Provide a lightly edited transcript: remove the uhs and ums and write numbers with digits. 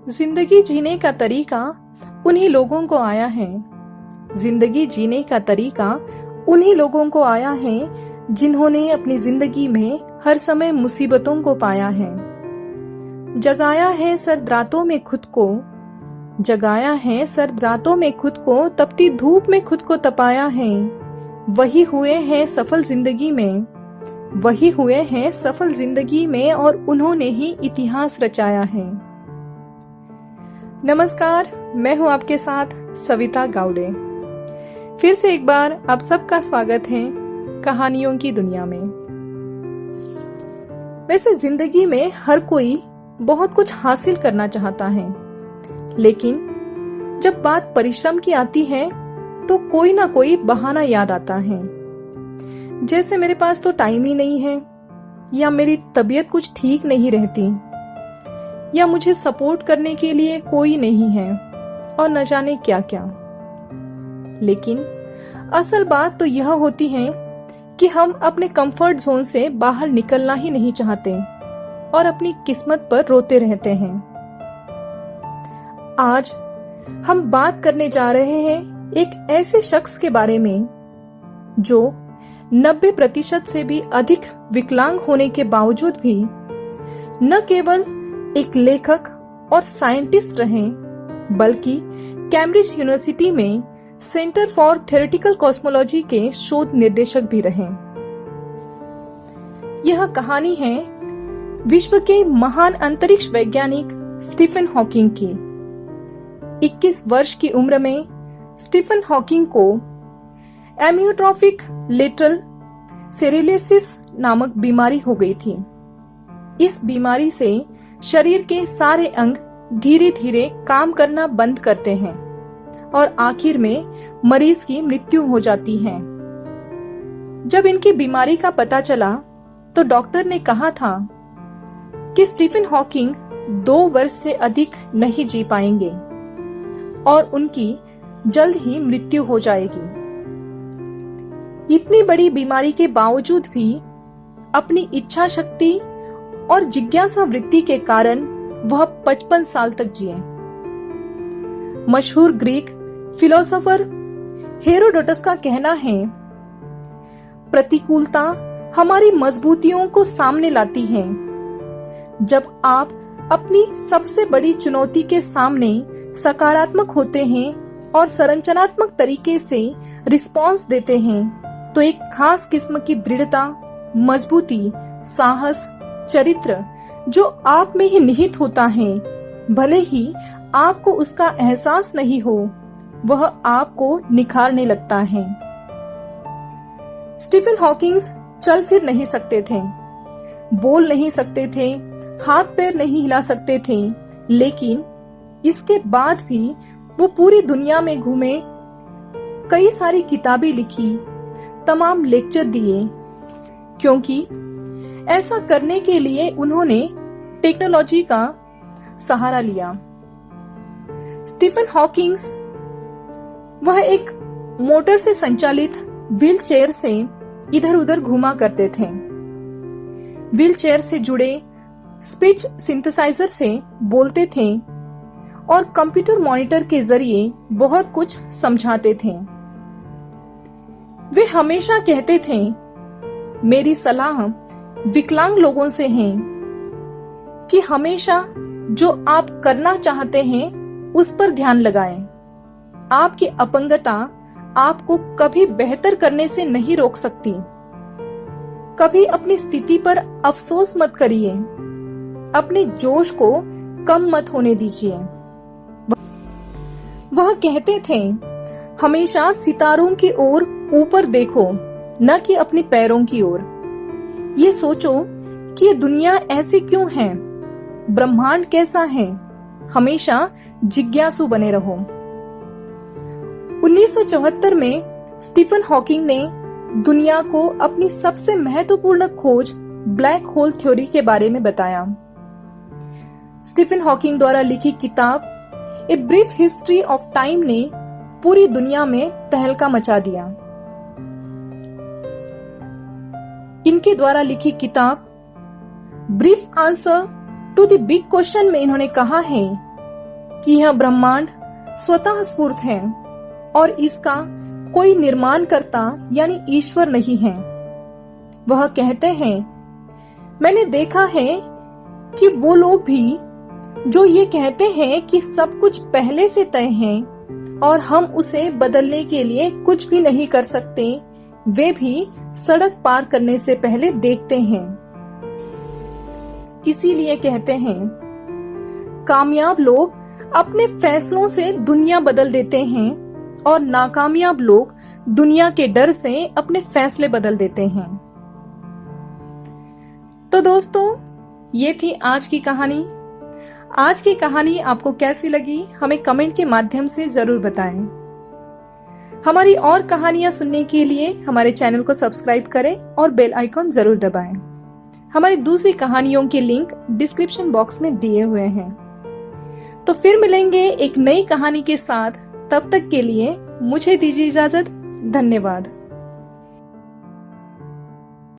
जिंदगी जीने का तरीका उन्हीं लोगों को आया है। जिंदगी जीने का तरीका उन्हीं लोगों को आया है जिन्होंने अपनी जिंदगी में हर समय मुसीबतों को पाया है। जगाया है सर्द रातों में खुद को, जगाया है सर्द रातों में खुद को, तपती धूप में खुद को तपाया है। वही हुए हैं सफल जिंदगी में, वही हुए हैं सफल जिंदगी में, और उन्होंने ही इतिहास रचाया है। नमस्कार, मैं हूं आपके साथ सविता गावड़े। फिर से एक बार आप सबका स्वागत है कहानियों की दुनिया में। वैसे जिंदगी में हर कोई बहुत कुछ हासिल करना चाहता है, लेकिन जब बात परिश्रम की आती है तो कोई ना कोई बहाना याद आता है। जैसे मेरे पास तो टाइम ही नहीं है, या मेरी तबीयत कुछ ठीक नहीं रहती, या मुझे सपोर्ट करने के लिए कोई नहीं है, और न जाने क्या क्या। लेकिन असल बात तो यह होती है कि हम अपने कंफर्ट जोन से बाहर निकलना ही नहीं चाहते और अपनी किस्मत पर रोते रहते हैं। आज हम बात करने जा रहे हैं एक ऐसे शख्स के बारे में जो 90% से भी अधिक विकलांग होने के बावजूद भी न केवल एक लेखक और साइंटिस्ट रहे, बल्कि कैम्ब्रिज यूनिवर्सिटी में सेंटर फॉर थ्योरेटिकल कॉस्मोलॉजी के शोध निर्देशक भी रहे। यह कहानी है विश्व के महान अंतरिक्ष वैज्ञानिक स्टीफन हॉकिंग की। 21 वर्ष की उम्र में स्टीफन हॉकिंग को एमियोट्रोफिक लेटरल सेरुलोसिस नामक बीमारी हो गई थी। इस बीमारी से शरीर के सारे अंग धीरे धीरे काम करना बंद करते हैं और आखिर में मरीज की मृत्यु हो जाती है। जब इनकी बीमारी का पता चला तो डॉक्टर ने कहा था कि स्टीफन हॉकिंग 2 वर्ष से अधिक नहीं जी पाएंगे और उनकी जल्द ही मृत्यु हो जाएगी। इतनी बड़ी बीमारी के बावजूद भी अपनी इच्छा शक्ति और जिज्ञासा वृत्ति के कारण वह 55 साल तक जिए। मशहूर ग्रीक फिलोसोफर हेरोडोटस का कहना है, प्रतिकूलता हमारी मजबूतियों को सामने लाती है। जब आप अपनी सबसे बड़ी चुनौती के सामने सकारात्मक होते हैं और संरचनात्मक तरीके से रिस्पॉन्स देते हैं, तो एक खास किस्म की दृढ़ता, मजबूती, साहस, चरित्र जो आप में ही निहित होता है, भले ही आपको उसका एहसास नहीं हो, वह आपको निखारने लगता है। स्टीफन हॉकिंग चल फिर नहीं सकते थे, बोल नहीं सकते थे, हाथ पैर नहीं हिला सकते थे, लेकिन इसके बाद भी वो पूरी दुनिया में घूमे, कई सारी किताबें लिखी, तमाम लेक्चर दिए, क्योंकि ऐसा करने के लिए उन्होंने टेक्नोलॉजी का सहारा लिया। स्टीफन हॉकिंग वह एक मोटर से संचालित व्हील चेयर से इधर उधर घूमा करते थे। व्हील चेयर से जुड़े स्पीच सिंथेसाइजर से बोलते थे और कंप्यूटर मॉनिटर के जरिए बहुत कुछ समझाते थे। वे हमेशा कहते थे, मेरी सलाह विकलांग लोगों से है कि हमेशा जो आप करना चाहते हैं उस पर ध्यान लगाएं। आपकी अपंगता आपको कभी बेहतर करने से नहीं रोक सकती। कभी अपनी स्थिति पर अफसोस मत करिए, अपने जोश को कम मत होने दीजिए। वह कहते थे, हमेशा सितारों की ओर ऊपर देखो, न कि अपने पैरों की ओर। ये सोचो कि ये दुनिया ऐसी क्यों है, ब्रह्मांड कैसा है। हमेशा जिज्ञासु बने रहो। 1974 में स्टीफन हॉकिंग ने दुनिया को अपनी सबसे महत्वपूर्ण खोज ब्लैक होल थ्योरी के बारे में बताया। स्टीफन हॉकिंग द्वारा लिखी किताब a brief history of time ने पूरी दुनिया में तहलका मचा दिया। इनके द्वारा लिखी किताब brief answer to the big question में इन्होंने कहा है कि यह ब्रह्मांड स्वतः स्फूर्त है और इसका कोई निर्माणकर्ता यानी ईश्वर नहीं है। वह कहते हैं, मैंने देखा है कि वो लोग भी जो ये कहते हैं कि सब कुछ पहले से तय है और हम उसे बदलने के लिए कुछ भी नहीं कर सकते, वे भी सड़क पार करने से पहले देखते हैं। इसीलिए कहते हैं, कामयाब लोग अपने फैसलों से दुनिया बदल देते हैं और नाकामयाब लोग दुनिया के डर से अपने फैसले बदल देते हैं। तो दोस्तों, ये थी आज की कहानी। आज की कहानी आपको कैसी लगी हमें कमेंट के माध्यम से जरूर बताएं। हमारी और कहानियां सुनने के लिए हमारे चैनल को सब्सक्राइब करें और बेल आइकॉन जरूर दबाएं। हमारी दूसरी कहानियों के लिंक डिस्क्रिप्शन बॉक्स में दिए हुए हैं। तो फिर मिलेंगे एक नई कहानी के साथ। तब तक के लिए मुझे दीजिए इजाजत। धन्यवाद।